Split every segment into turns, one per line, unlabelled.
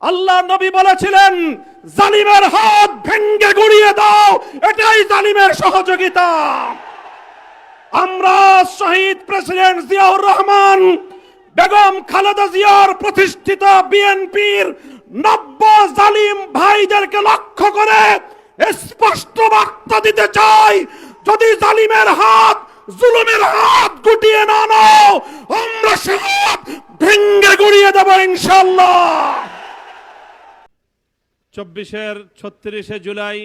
আল্লাহ নবী বলেছিলেন, জালিমের হাত ভেঙ্গে গুড়িয়ে দাও, এটাই জালিমের সহযোগিতা। আমরা শহীদ প্রেসিডেন্ট জিয়াউর রহমান, বেগম খালেদা জিয়ার প্রতিষ্ঠিত বিএনপির নব্য জালিম ভাইদেরকে লক্ষ্য করে স্পষ্ট বার্তা দিতে চাই, যদি জালিমের হাত, জুলুমের হাত গুটিয়ে না নাও, আমরা সে হাত ভেঙ্গে গুড়িয়ে দেব ইনশাআল্লাহ। 36শে জুলাই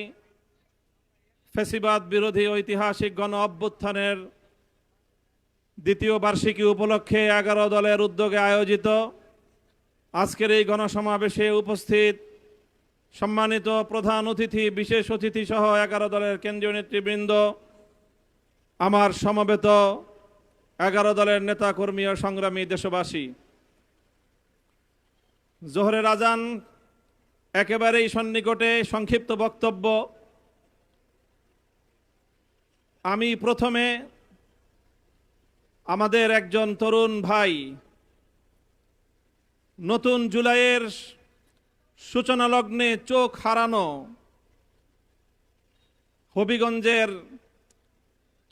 ফ্যাসিবাদ বিরোধী ঐতিহাসিক গণ অভ্যুত্থানের দ্বিতীয় বার্ষিকী উপলক্ষে 11 দলের উদ্যোগে আয়োজিত আজকের এই গণসমাবেশে উপস্থিত সম্মানিত প্রধান অতিথি, বিশেষ অতিথি সহ 11 দলের কেন্দ্রীয় নেতৃবৃন্দ, আমার সমবেত 11 দলের নেতাকর্মী ও সংগ্রামী দেশবাসী, জোহরের আজান একেবারেই সন্নিকটে। সংক্ষিপ্ত বক্তব্য। আমি প্রথমে আমাদের একজন তরুণ ভাই, নতুন জুলাইয়ের সূচনা লগ্নে চোখ হারানো হবিগঞ্জের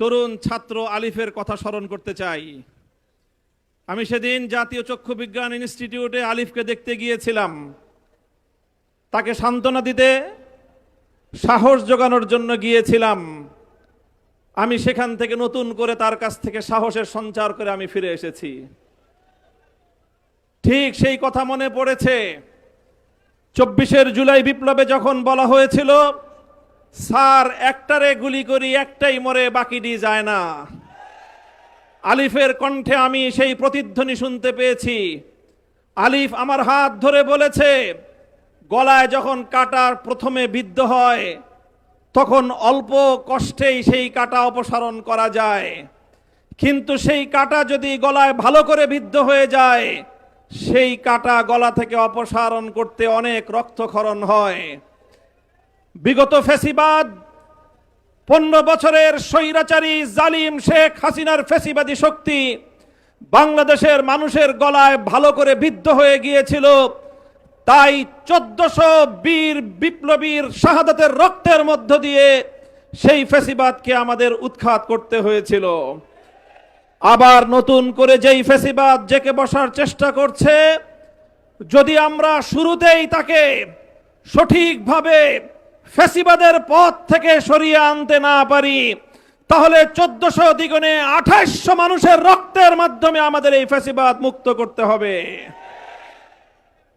তরুণ ছাত্র আলিফের কথা স্মরণ করতে চাই। আমি সেদিন জাতীয় চক্ষু বিজ্ঞান ইনস্টিটিউটে আলিফকে দেখতে গিয়েছিলাম, তাকে সান্ত্বনা দিতে, সাহস জোগানোর জন্য গিয়েছিলাম। আমি সেখান থেকে নতুন করে তার কাছ থেকে সাহসের সঞ্চার করে আমি ফিরে এসেছি। ঠিক সেই কথা মনে পড়েছে 24 জুলাই বিপ্লবে যখন বলা হয়েছিল, স্যার একটারে গুলি করি, একটাই মরে, বাকিটি যায় না। আলিফের কণ্ঠে আমি সেই প্রতিধ্বনি শুনতে পেয়েছি। আলিফ আমার হাত ধরে বলেছে, গলায় যখন কাটা প্রথমে বিদ্ধ হয় তখন অল্প কষ্টেই সেই কাটা অপসারণ করা যায়, কিন্তু সেই কাটা যদি গলায় ভালো করে বিদ্ধ হয়ে যায়, সেই কাটা গলা থেকে অপসারণ করতে অনেক রক্তক্ষরণ হয়। বিগত ফ্যাসিবাদ 15 বছরের স্বৈরাচারী জালিম শেখ হাসিনার ফ্যাসিবাদী শক্তি বাংলাদেশের মানুষের গলায় ভালো করে বিদ্ধ হয়ে গিয়েছিল। তাই 1400 বীর বিপ্লবীর শাহাদাতের রক্তের মধ্য দিয়ে সেই ফ্যাসিবাদকে আমাদের উৎখাত করতে হয়েছিল। আবার নতুন করে যেই ফ্যাসিবাদ জেকে বসার চেষ্টা করছে, যদি আমরা শুরুতেই তাকে সঠিকভাবে ফ্যাসিবাদের পথ থেকে সরিয়ে আনতে না পারি, তাহলে 1400 দ্বিগুণে 2800 মানুষের রক্তের মাধ্যমে আমাদের এই ফ্যাসিবাদ মুক্ত করতে হবে।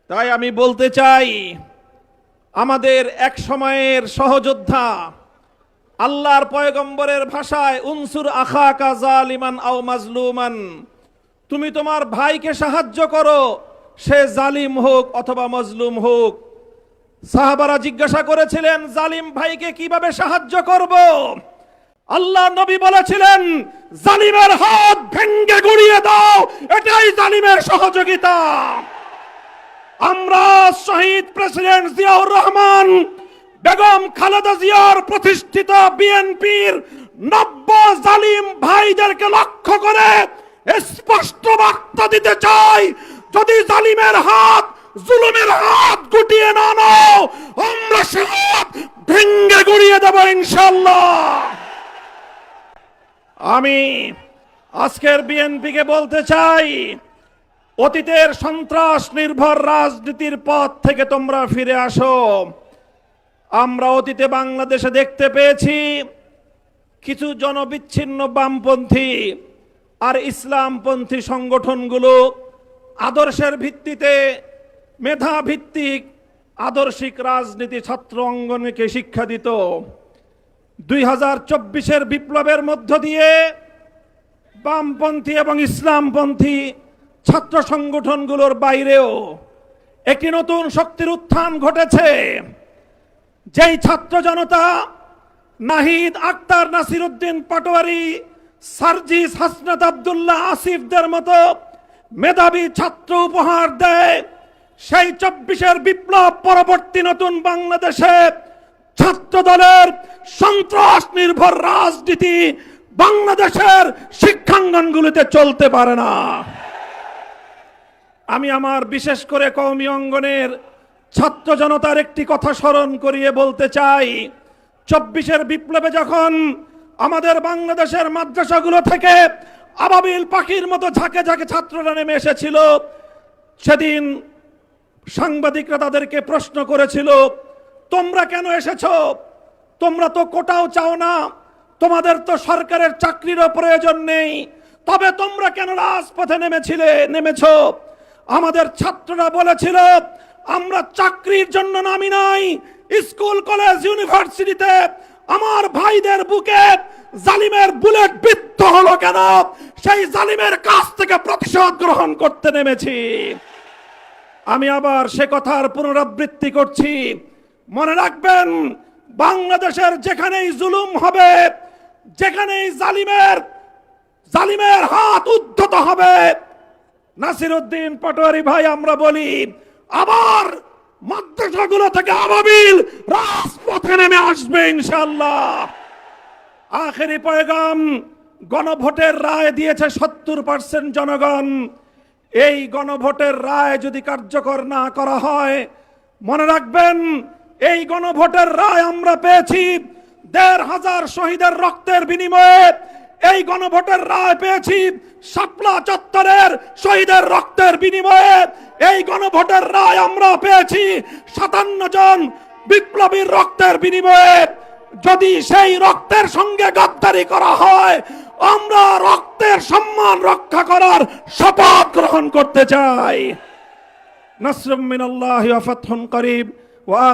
তাই আমি বলতে চাই, আমাদের এক সময়ের সহযোদ্ধা, আল্লাহর পয়গম্বরের ভাষায়, উনসুর আখাকা জালিমান আও মাজলুমান, তুমি তোমার ভাইকে সাহায্য করো, সে জালিম হোক অথবা মজলুম হোক। সাহাবারা জিজ্ঞাসা করেছিলেন, জালিম ভাইকে কিভাবে সাহায্য করব? আল্লাহ নবী বলেছিলেন, জালিমের হাত ভেঙ্গে গুড়িয়ে দাও, এটাই জালিমের সহযোগিতা। আমরা শহীদ প্রেসিডেন্ট জিয়াউর রহমান, বেগম খালেদা জিয়ার প্রতিষ্ঠিত বিএনপির নব্য জালিম ভাইদেরকে লক্ষ্য করে স্পষ্ট বার্তা দিতে চাই, যদি জালিমের হাত, জুলুমের হাত গুটিয়ে না নাও, আমরা সে হাত ভেঙ্গে গুড়িয়ে দেব ইনশাআল্লাহ। আমি আজকের বিএনপিকে বলতে চাই, অতীতের সন্ত্রাস নির্ভর রাজনীতির পথ থেকে তোমরা ফিরে আসো। আমরা অতীতে বাংলাদেশে দেখতে পেয়েছি কিছু জনবিচ্ছিন্ন বামপন্থী আর ইসলামপন্থী সংগঠনগুলো আদর্শের ভিত্তিতে, মেধা ভিত্তিক আদর্শিক রাজনীতি ছাত্র অঙ্গনকে শিক্ষা দিত। 2024 বিপ্লবের মধ্য দিয়ে বামপন্থী এবং ইসলামপন্থী ছাত্র সংগঠনগুলোর বাইরেও একটি নতুন শক্তির উত্থান ঘটেছে। যেই ছাত্র জনতা নাহিদ আক্তার, নাসিরউদ্দিন পাটোয়ারি, সার্জিস, হাসনাত আব্দুল্লাহ, আসিফদের মতো মেধাবী ছাত্র উপহার দেয়, সেই 24 বিপ্লব পরবর্তী নতুন বাংলাদেশে ছাত্র দলের সন্ত্রাস নির্ভর রাজনীতি বাংলাদেশের শিক্ষাঙ্গনগুলিতে চলতে পারে না। আমি আমার বিশেষ করে কওমি অঙ্গনের ছাত্র জনতার একটি কথা স্মরণ করিয়ে বলতে চাই, 24-এর বিপ্লবে যখন আমাদের বাংলাদেশের মাদ্রাসাগুলো থেকে আবাবিল পাখির মতো ঝাঁকে ঝাঁকে ছাত্ররা নেমে এসেছিল, সেদিন সাংবাদিকরা তাদেরকে প্রশ্ন করেছিল, তোমরা কেন এসেছো? তোমরা তো কোটাও চাও না, তোমাদের তো সরকারের চাকরিরও প্রয়োজন নেই, তবে তোমরা কেন রাজপথে নেমেছো? আমাদের ছাত্ররা বলেছিল, আমরা চাকরির জন্য নামি নাই, স্কুল কলেজ ইউনিভার্সিটিতে আমার ভাইদের বুকে জালিমের বুলেট বিদ্ধ হলো কেন, সেই জালিমের কাছ থেকে প্রতিশোধ গ্রহণ করতে নেমেছি। আমি আবার সে কথার পুনরাবৃত্তি করছি, মনে রাখবেন, বাংলাদেশের যেখানেই জুলুম হবে, যেখানেই জালিমের হাত উদ্ধত হবে, নাসিরউদ্দিন পাটোয়ারি ভাই আমরা বলি, আবার মাদ্রাসাগুলো থেকে আবাবিল রাজপথে নেমে আসবে ইনশাআল্লাহ। আখেরি পয়গাম, গণভোটের রায় দিয়েছে 70% জনগণ। এই গণভোটের রায় যদি কার্যকর না করা হয়, মনে রাখবেন, এই গণভোটের রায় আমরা পেয়েছি 1,500 শহীদের রক্তের বিনিময়ে। এই গণভোটের রায় পেয়েছি শাপলা চত্বরের শহীদের রক্তের বিনিময়ে। এই গণভোটের রায় আমরা পেয়েছি 57 জন বিপ্লবীর রক্তের বিনিময়ে। যদি সেই রক্তের সঙ্গে গাদ্দারি করা হয়, আমরা রক্তের সম্মান রক্ষা করার শপথ গ্রহণ করতে চাই। নাসরুম মিনাল্লাহি ওয়া ফাতহুন করিব ওয়া